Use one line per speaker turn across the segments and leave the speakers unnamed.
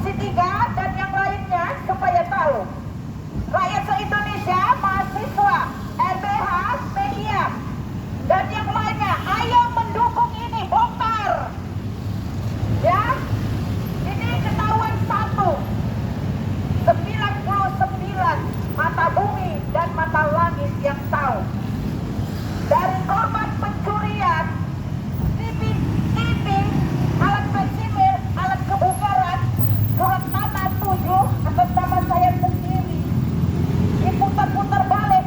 Komisi 3 dan yang lainnya supaya tahu. Rakyat se-Indonesia, mahasiswa, LBH, media, dan yang lainnya, ayo mendukung ini, bongkar. Ya, ini ketahuan 99 mata bumi dan mata langit yang tahu. Dari korban pencurian, TV, alat pensimil, alat kebugaran, surat tanah 7 atas nama saya sendiri. Diputar-putar balik.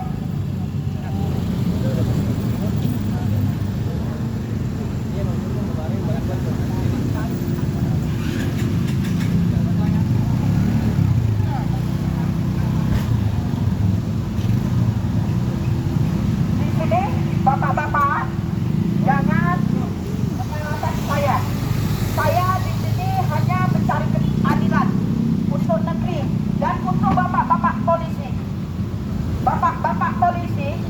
Di sini, bapak-bapak, jangan menyalahkan saya. Saya di sini hanya mencari keadilan untuk negeri dan untuk bapak-bapak polisi. Bapak-bapak polisi,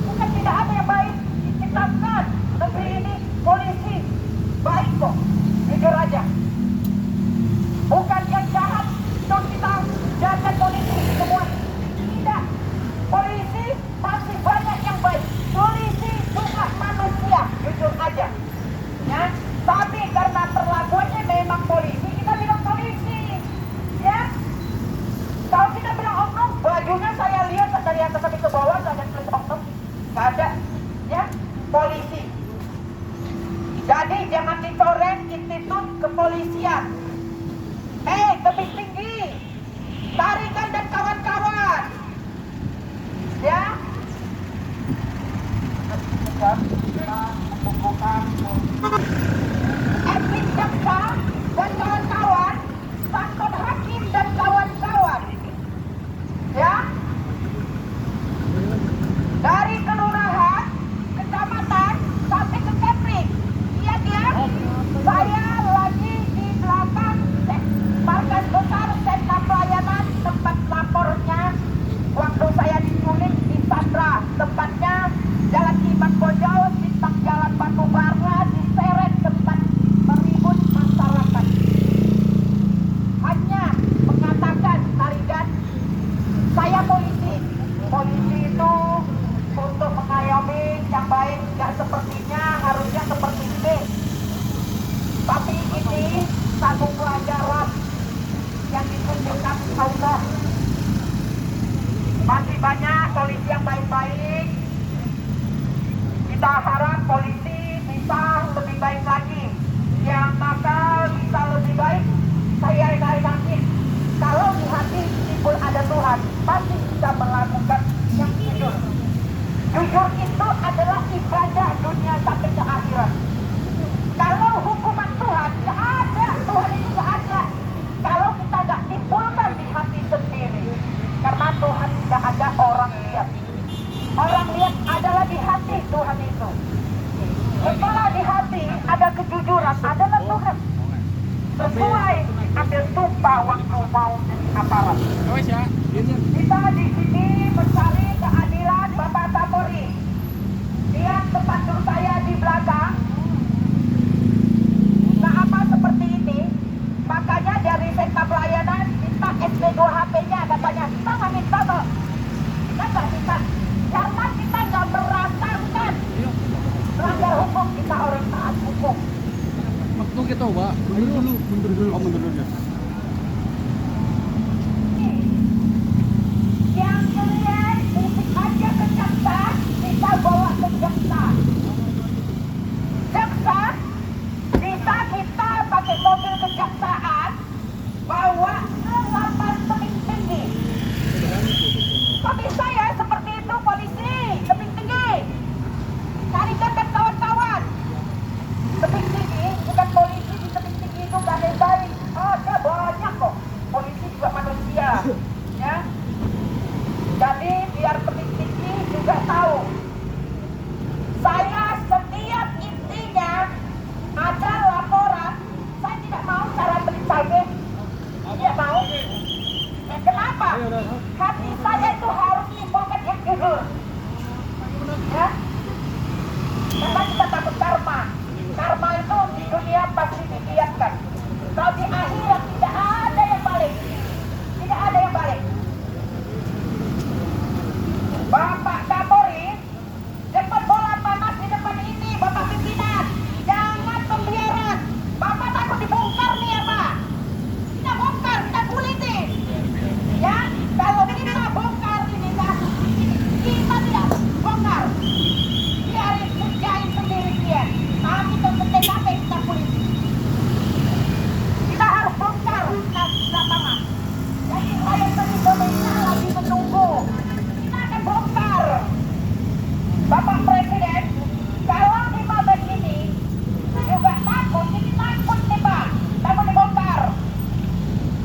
bukan tidak ada yang baik diciptakan negeri ini. Polisi baik kok, jujur aja. Bukan yang jahat terus kita jaga polisi semua. Tidak, polisi masih banyak yang baik. Polisi juga manusia, jujur aja. Ya, tapi karena perlakuannya memang polisi, kita bilang polisi. Ya, kalau kita bilang oknum, bajunya saya lihat dari atas sampai ke bawah nggak ada tulis oknum, nggak ada. Ya, polisi. Jadi jangan dicoreng institut kepolisian. Lebih tinggi, Tarikan dan kawan-kawan. Ya. Etik jaksa dan kawan-kawan, Sakon Hakim dan kawan-kawan. Ya. Dari kelurahan, kecamatan sampai ke Kepri. Iya dia. Saya lagi di belakang markas besar sentra pelayanan tempat lapornya waktu saya diculik di Sandra, tempatnya Jalan Iman Bojol, bintang Jalan Batu Bara, diseret tempat meribut masyarakat. Hanya mengatakan Tarigan, saya polisi. Polisi itu untuk mengayomi yang baik, nggak sepertinya harusnya seperti ini. Tapi ini satu pelajaran yang ditunjukkan Allah. Masih banyak polisi yang baik-baik. Kita harap polisi bisa lebih baik lagi. Yang nakal bisa lebih baik. Saya yakin kalau di hati timbul ada Tuhan, pasti bisa melakukan yang jujur. Jujur itu adalah ibadah dunia sampai ke akhirat. Kalau hukuman Tuhan nggak ada, Tuhan itu nggak ada. Kalau kita nggak timbulkan di hati sendiri, karena Tuhan tidak ada orang lihat. Orang lihat adalah di hati Tuhan itu. Setelah di hati ada kejujuran, adalah Tuhan. Sesuai ambil tumpah waktu mau aparat. Kita di sini mencari keadilan Bapak Kapolri. Lihat tempat duduk saya di belakang. Nah, apa seperti ini? Makanya dari sentra pelayanan minta SP2 HP-nya katanya. Kita nggak minta kok. Kita nggak minta. Karena kita nggak merasakan melanggar hukum, kita orang taat hukum.
Waktu kita Pak, mundur dulu. Oh, mundur dulu.
Yang kalian musik aja ke jaksa, kita bawa ke jaksa. Jaksa, bisa kita pakai mobil kejaksaan, bawa ke lapas tebing tinggi. Tapi saya seperti itu polisi, tebing tinggi. Tarikan dan kawan-kawan. Tebing tinggi, bukan polisi di tebing tinggi itu gak ada yang baik. Ada banyak kok. Polisi juga manusia. Ya. Jadi biar tebing tinggi juga tahu. Saya setiap intinya ada laporan, saya tidak mau cara beli cabai. Tidak mau. Kenapa? Hati saya itu harus timbulkan yang jujur. Ya. Karena kita takut karma. Karma itu di dunia pasti dibiarkan. Tapi di akhirat tidak ada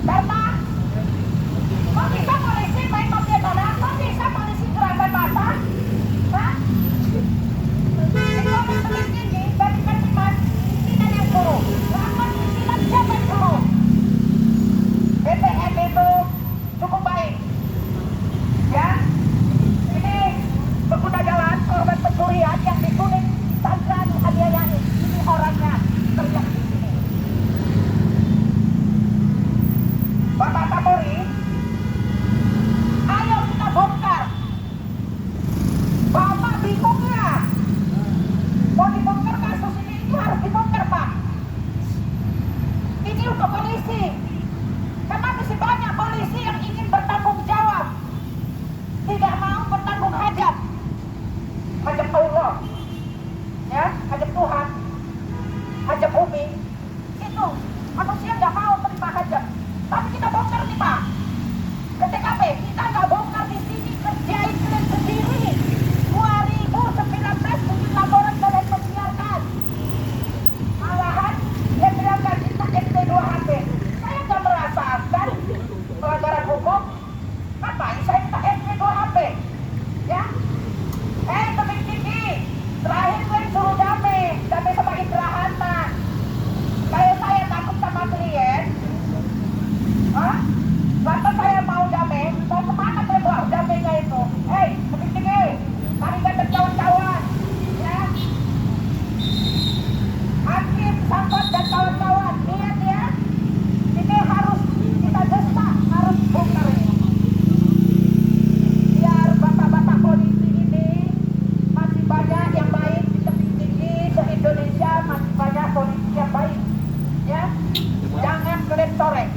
Karena kok bisa polisi main mafia tanah? Kok bisa polisi gerakan massa? Hah? Ekonomi ini dari pimpinan yang suruh. Rapat pimpinan siapa yang suruh? BPN itu cukup baik. Ya, ini pengguna jalan korban pencurian yang diculik Sandra dianiayai. Ini orangnya teriak di sini. Bapak Kapolri, ayo kita bongkar. Bapak bingung nggak? Mau dibongkar kasus ini harus dibongkar, Pak. Ini untuk polisi. Karena masih banyak polisi yang ingin bertanggung jawab, tidak mau bertanggung hajat, hajat Allah, ya, hajat Tuhan, hajat bumi. Itu manusia nggak mau terima hajat. Tapi kita bongkar nih, Pak. Ke TKP kita nggak bongkar di sini, kerjain kalian sendiri. 2019 bikin laporan kalian membiarkan. Malahan dia biarkan kita MT2HP. Saya nggak merasakan pelanggaran hukum. Ngapain saya minta MT2HP? Ya? Tebing tinggi. Terakhir gue suruh damai sama Indra Hanta. Kayak saya takut sama klien. Hah? Lantas saya mau damai, mau kemana saya bawa damainya itu? Tebing tinggi. Mari kita kawan-kawan. Ya? Hakim, Sambat, dan kawan-kawan. Lihat ya. Ini harus kita desak, harus bongkar ini. Biar bapak-bapak polisi ini masih banyak yang baik di tebing tinggi se-Indonesia, masih banyak polisi yang baik. Ya, jangan kalian corek.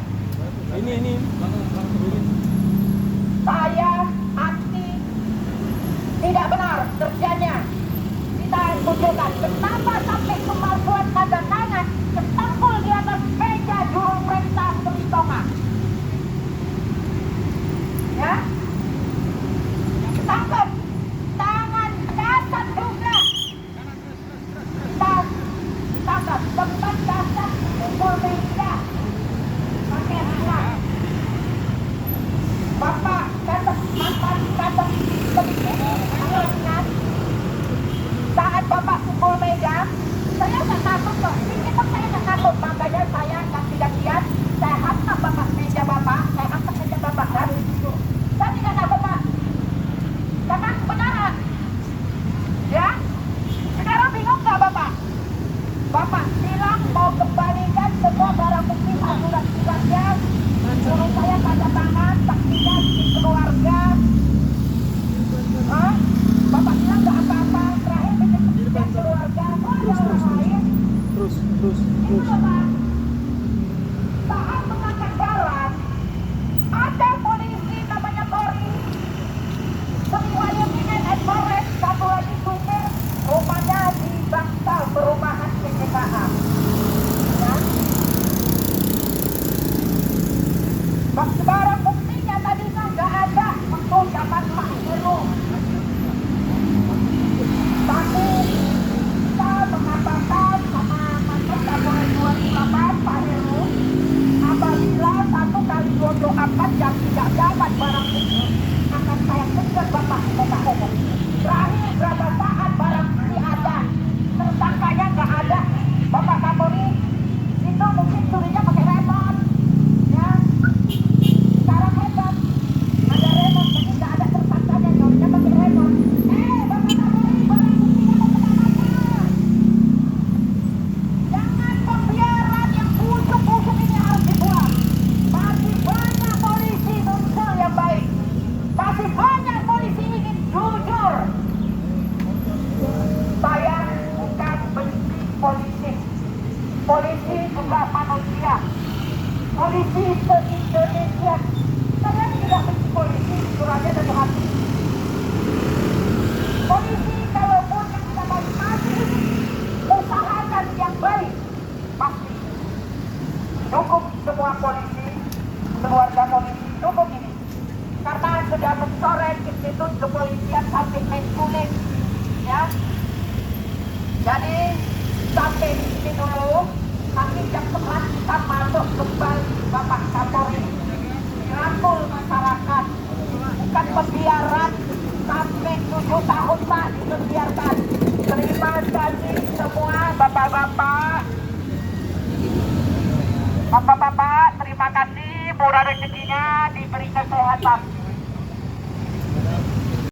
Ini belakang ini.
Saya anti, tidak benar kerjanya. Kita tunjukkan kenapa sampai pemalsuan tanda tangan tertampul di atas meja juru perintah Teritonga. Ya, tangkap, tangan kasar juga. Kita tangkap, tempat kasar pukul meja pakai alat. Bapak kata mantan kata begini, ayo ingat. Saat Bapak pukul meja, saya nggak takut kok. Kita saya nggak takut, makanya saya tidak lihat. Saya hantam Bapak meja Bapak, saya hantam meja Bapak dari situ. Saya tidak takut, Pak. Karena kebenaran. Ya, sekarang bingung nggak Bapak? Bapak bilang mau kembalikan semua barang bukti asuransinya. Suruh saya tanda tangan, saksinya di keluarga. Hah? Bapak bilang nggak apa-apa. Terakhir bikin keputusan keluarga. Oh, ada orang lain.
Terus.
Itu Bapak. Saat mengangkat barang, ada polisi namanya Tori. Semuanya Minen and Forest, satu lagi supir, rupanya di Bangsal perumahan PKA. Ya. Barang buktinya tadinya nggak ada untuk dapat Pak Heru. Tapi kita mengatakan sama mantan Kapolres 28 Pak Heru, apabila 1x24 yang tidak dapat barang bukti akan saya kejar Bapak kota umum. Terakhir berapa saat barang bukti ada, tersangkanya nggak ada. Bapak Kapolri itu mungkin curinya pakai remote. Ya. Sekarang hebat, ada remote, jadi nggak ada tersangkanya, nyurinya pakai remote. Bapak Kapolri, barang buktinya mau kemana? Jangan pembiaran yang busuk-busuk ini harus dibuang. Masih banyak polisi muncul yang baik. Masih banyak polisi ingin jujur. Saya bukan benci polisi. Polisi juga manusia. Polisi se-Indonesia. Saya tidak benci polisi, suratnya dari hati. Polisi kalaupun yang tidak baik pasti usahakan yang baik. Pasti. Dukung semua polisi, keluarga polisi, dukung ini. Karena sudah mencoret institut kepolisian sampai menculik. Ya. Jadi sampai di sini dulu. Nanti jam 11 kita masuk kembali Bapak Kapolri, dirangkul masyarakat, bukan pembiaran sampai 7 tahun Pak dibiarkan. Terima kasih semua bapak-bapak. Bapak-bapak, terima kasih, murah rezekinya, diberi kesehatan.